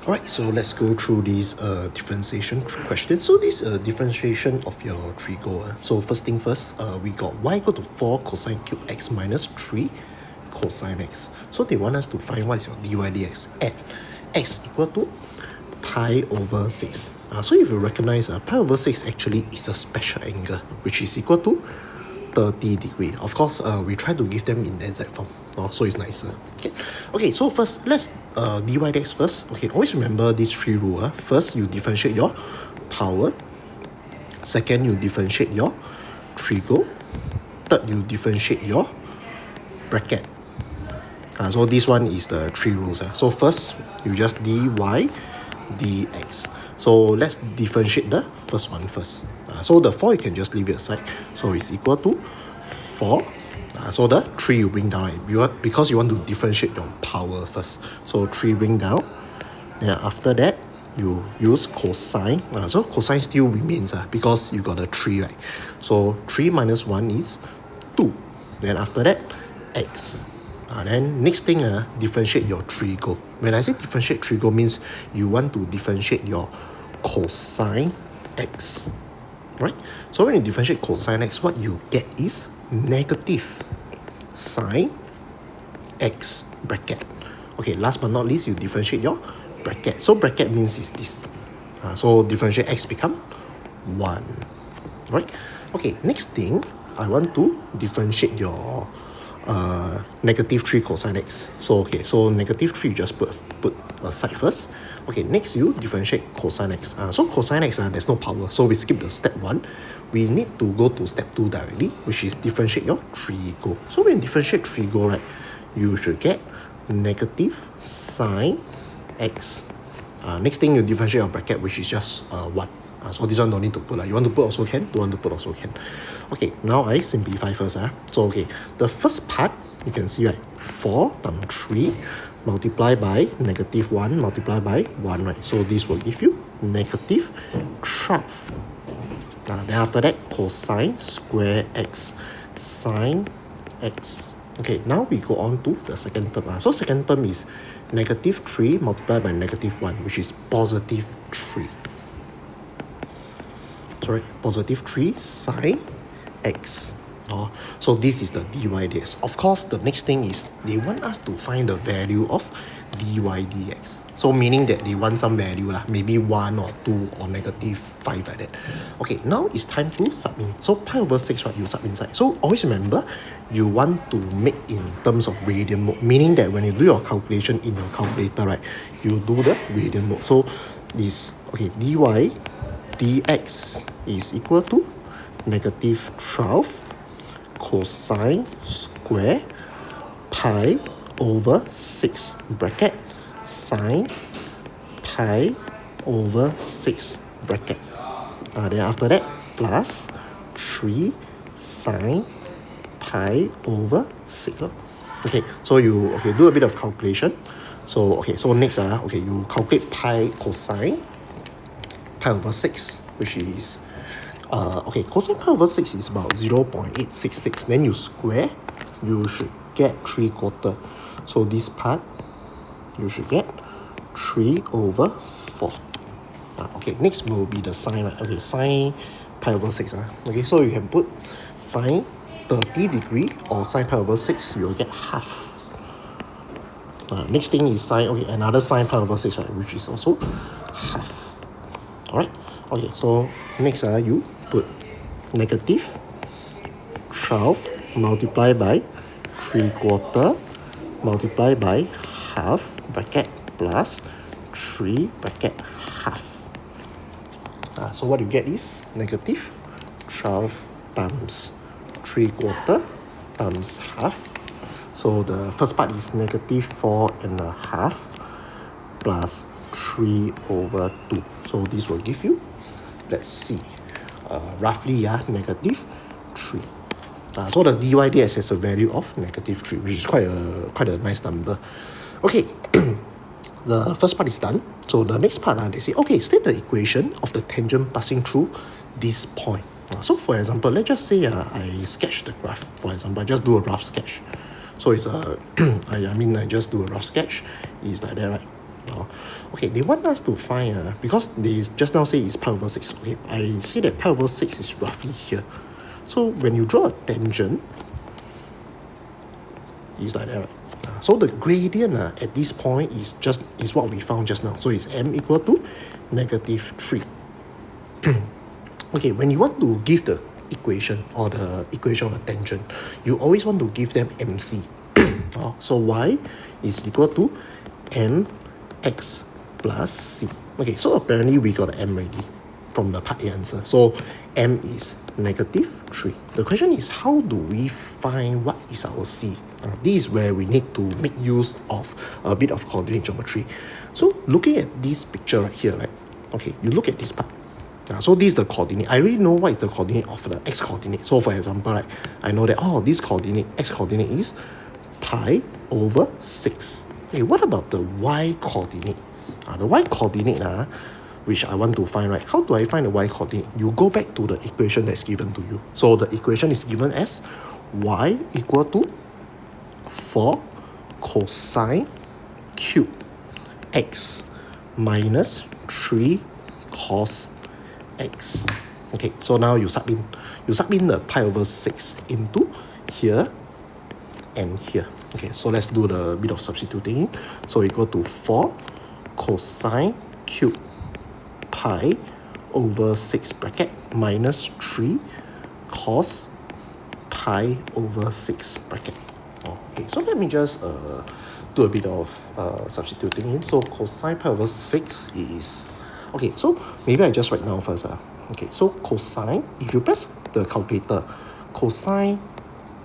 Alright, so let's go through these differentiation questions. So this differentiation of your Trigo. So first thing first, we got y equal to 4 cosine cube x minus 3 cosine x. So they want us to find what is your dy dx at x equal to pi over 6. So if you recognize pi over 6 actually is a special angle which is equal to 30 degree. Of course, we try to give them in the exact form. So it's nicer. Okay, so first let's dy dx first. Okay, always remember these three rules. First, you differentiate your power. Second, you differentiate your trigo. Third, you differentiate your bracket. So this one is the three rules. So first, you just dy dx. So let's differentiate the first one first. So the 4 you can just leave it aside. So it's equal to 4. So the 3 you bring down, right? Because you want to differentiate your power first. So 3 bring down. Then after that, you use cosine. So cosine still remains because you got a 3, right? So 3 minus 1 is 2. Then after that, x. Then next thing, differentiate your trigo. When I say differentiate trigo means you want to differentiate your cosine x. Right? So when you differentiate cosine x, what you get is negative sine x bracket. Okay, last but not least, you differentiate your bracket. So bracket means is this. So differentiate x become 1. Right? Okay, next thing, I want to differentiate your negative 3 cosine x. So okay, so negative 3 just put aside first. Okay, next you differentiate cosine x. So cosine x, there's no power, so we skip the step 1. We need to go to step 2 directly, which is differentiate your trigo. So when you differentiate trigo, right, you should get negative sine x. Next thing you differentiate your bracket, which is just 1. So this one don't need to put. You want to put also can, don't want to put also can. Okay, now I simplify first. So okay, the first part, you can see, right, 4 times 3 multiplied by negative 1 multiplied by 1, right? So this will give you negative 12. Then after that, cosine square x sine x. Okay, now we go on to the second term. So second term is negative 3 multiplied by negative 1, which is positive 3. Sorry, positive 3 sine x. So this is the dy dx. Of course, the next thing is they want us to find the value of dy dx. So meaning that they want some value, maybe 1 or 2 or negative 5 like that. Okay, now it's time to sub in. So pi over 6, right, you sub inside. So always remember, you want to make in terms of radian mode, meaning that when you do your calculation in your calculator, right, you do the radian mode. So this, okay, dy dx is equal to negative 12 cosine square pi over 6 bracket sine pi over 6 bracket. Then after that, plus 3 sine pi over 6. Okay, so you do a bit of calculation. So okay, so next you calculate pi cosine pi over 6, which is okay, cosine pi over 6 is about 0.866. Then you square, you should get 3/4. So this part, you should get 3 over 4. Okay, next will be the sine. Okay, sine pi over 6. Okay, so you can put sine 30 degree or sine pi over 6, you'll get half. Next thing is sine, okay, another sine pi over 6, right, which is also half. Alright, okay, so next you put negative 12 multiplied by 3/4 multiplied by half bracket plus 3 bracket half. So what you get is negative 12 times 3/4 times half. So the first part is negative 4.5 plus 3 over 2. So this will give you, let's see, roughly negative 3. So the dy dx has a value of negative 3, which is quite a nice number. Okay, the first part is done. So the next part, they say, okay, state the equation of the tangent passing through this point. So for example, let's just say I sketch the graph. For example, I just do a rough sketch. So it's I just do a rough sketch. It's like that, right? Okay, they want us to find, because they just now say it's pi over 6. Okay, I say that pi over 6 is roughly here. So when you draw a tangent, it's like that, right? So the gradient at this point is what we found just now. So it's m equal to negative 3. Okay, when you want to give the equation or the equation of a tangent, you always want to give them MC. So y is equal to mx plus c. Okay, so apparently we got m already from the part A answer. So m is negative 3. The question is, how do we find what is our c? This is where we need to make use of a bit of coordinate geometry. So looking at this picture right here, right? Okay, you look at this part. So this is the coordinate. I already know what is the coordinate of the x coordinate. So for example, right, I know that, this coordinate, x coordinate is pi over 6. Okay, what about the y coordinate? The y coordinate, which I want to find, right? How do I find the y coordinate? You go back to the equation that's given to you. So the equation is given as y equal to 4 cosine cube x minus 3 cos x. Okay, so now you sub in the pi over 6 into here and here. Okay, so let's do the bit of substituting. So equal to 4 cosine cube pi over 6 bracket minus 3 cos pi over 6 bracket. Okay, so let me just do a bit of substituting in. So cosine pi over 6 is... Okay, so maybe I just write down first. Okay, so cosine, if you press the calculator, cosine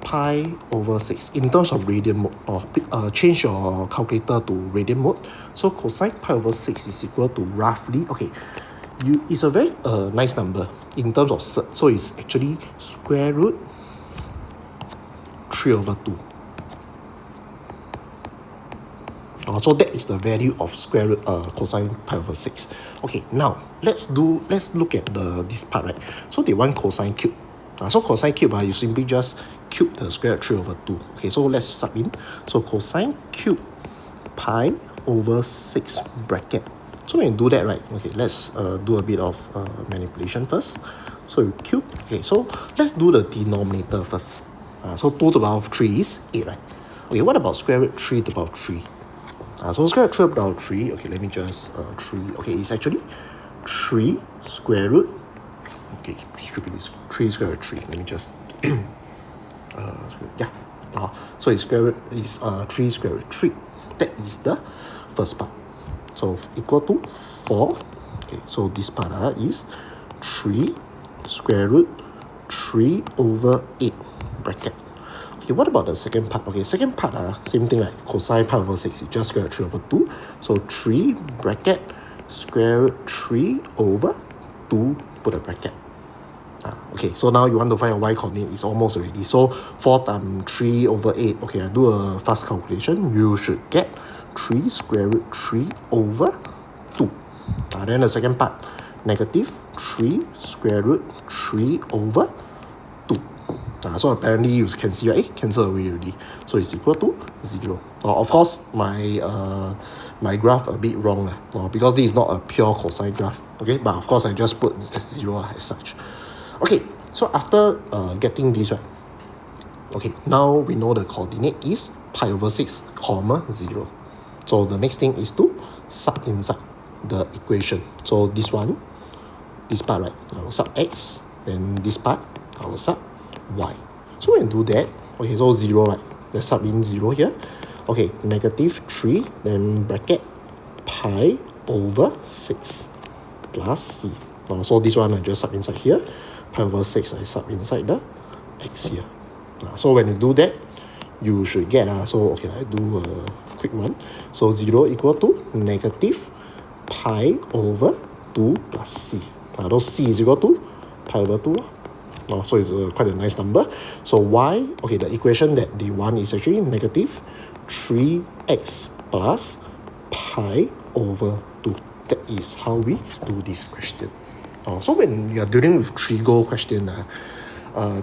pi over 6 in terms of radian mode, or change your calculator to radian mode. So cosine pi over 6 is equal to roughly, okay, it's a very nice number in terms of cert. So it's actually square root 3 over 2. So that is the value of square root cosine pi over 6. Okay, now let's look at this part, right? So they want cosine cube. So cosine cube, you simply just cube the square root 3 over 2. Okay, so let's sub in. So cosine cube pi over 6 bracket. So when you do that, right? Okay, let's do a bit of manipulation first. So you cube. Okay, so let's do the denominator first. So 2 to the power of 3 is 8, right? Okay, what about square root 3 to the power of 3? So square root 3 to the power of 3, okay, let me just 3. Okay, it's actually 3 square root. Okay, 3 square root 3. Let me just so it's square root is 3 square root 3. That is the first part. So equal to 4. Okay, so this part is 3 square root 3 over 8 bracket. Okay, what about the second part? Okay, second part, same thing, like cosine pi over 6 is just square root 3 over 2. So 3 bracket square root 3 over 2, put a bracket. Okay, so now you want to find a y coordinate, it's almost already. So 4 times 3 over 8. Okay, I do a fast calculation. You should get 3 square root 3 over 2. Then the second part, negative 3 square root 3 over 2. So apparently you can see, right? Cancel away already. So it's equal to 0. Of course, my graph a bit wrong because this is not a pure cosine graph. Okay, but of course I just put as 0 as such. Okay, so after getting this, right? Okay, now we know the coordinate is pi over 6, comma 0. So the next thing is to sub inside the equation. So this one, this part, right? I will sub x, then this part, I will sub y. So when you do that, okay, so 0, right? Let's sub in 0 here. Okay, negative 3, then bracket pi over 6 plus c. So this one I just sub inside here. Pi over 6, I sub inside the x here. So when you do that, you should get, so okay, I do a quick one. So 0 equal to negative pi over 2 plus c. Those c is equal to pi over 2. So it's quite a nice number. So y, okay, the equation that they want is actually negative 3x plus pi over 2. That is how we do this question. So when you are dealing with Trigo question,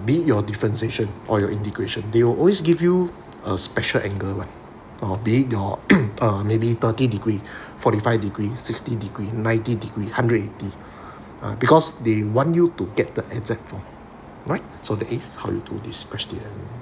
be it your differentiation or your integration, they will always give you a special angle one. Or be it your maybe 30 degree 45 degree, 60 degree, 90 degree, 180. Because they want you to get the exact form. Right? So that is how you do this question.